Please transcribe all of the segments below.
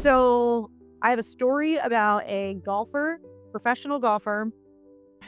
So I have a story about a golfer, professional golfer,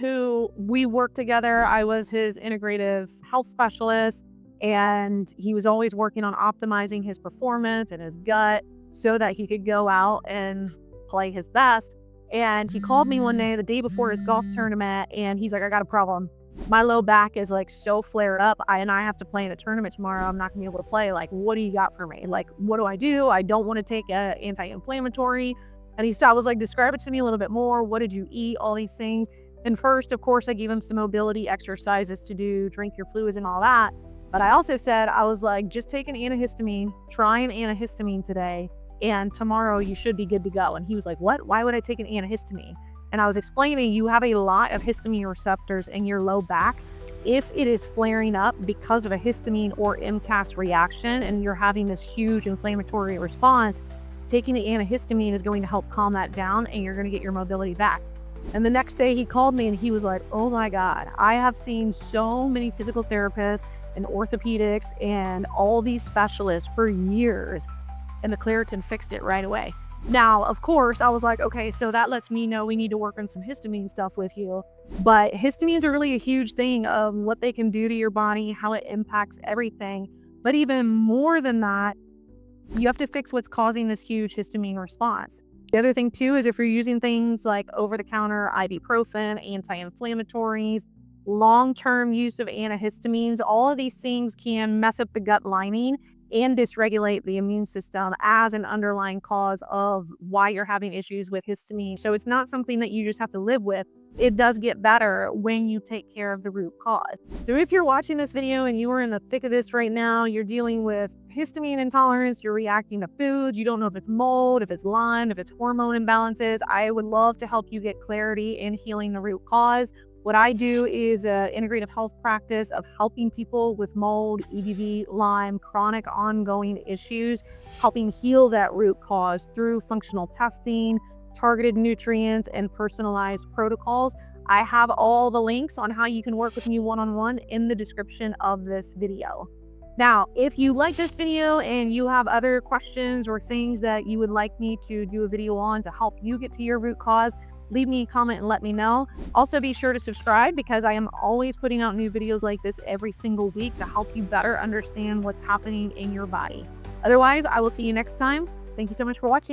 who we worked together. I was his integrative health specialist, and he was always working on optimizing his performance and his gut so that he could go out and play his best. And he called me one day, the day before his golf tournament, and he's like, I got a problem. My low back is like so flared up, and I have to play in a tournament tomorrow. I'm not gonna be able to play. Like, what do you got for me? Like, what do I do? I don't want to take a anti-inflammatory. And I was like, describe it to me a little bit more. What did you eat? All these things. And first, of course, I gave him some mobility exercises to do, drink your fluids and all that. But I also said, I was like, just take an antihistamine, try an antihistamine today, and tomorrow you should be good to go. And he was like, what? Why would I take an antihistamine? And I was explaining, you have a lot of histamine receptors in your low back. If it is flaring up because of a histamine or MCAS reaction and you're having this huge inflammatory response, taking the antihistamine is going to help calm that down and you're going to get your mobility back. And the next day he called me and he was like, oh my God, I have seen so many physical therapists and orthopedics and all these specialists for years, and the Claritin fixed it right away. Now, of course, I was like, okay, so that lets me know we need to work on some histamine stuff with you. But histamines are really a huge thing of what they can do to your body, how it impacts everything. But even more than that, you have to fix what's causing this huge histamine response. The other thing too is if you're using things like over-the-counter ibuprofen, anti-inflammatories, long-term use of antihistamines, all of these things can mess up the gut lining and dysregulate the immune system as an underlying cause of why you're having issues with histamine. So it's not something that you just have to live with. It does get better when you take care of the root cause. So if you're watching this video and you are in the thick of this right now, you're dealing with histamine intolerance, you're reacting to food, you don't know if it's mold, if it's Lyme, if it's hormone imbalances, I would love to help you get clarity in healing the root cause. What I do is an integrative health practice of helping people with mold, EBV, Lyme, chronic ongoing issues, helping heal that root cause through functional testing, targeted nutrients, and personalized protocols. I have all the links on how you can work with me one-on-one in the description of this video. Now, if you like this video and you have other questions or things that you would like me to do a video on to help you get to your root cause, leave me a comment and let me know. Also, be sure to subscribe because I am always putting out new videos like this every single week to help you better understand what's happening in your body. Otherwise, I will see you next time. Thank you so much for watching.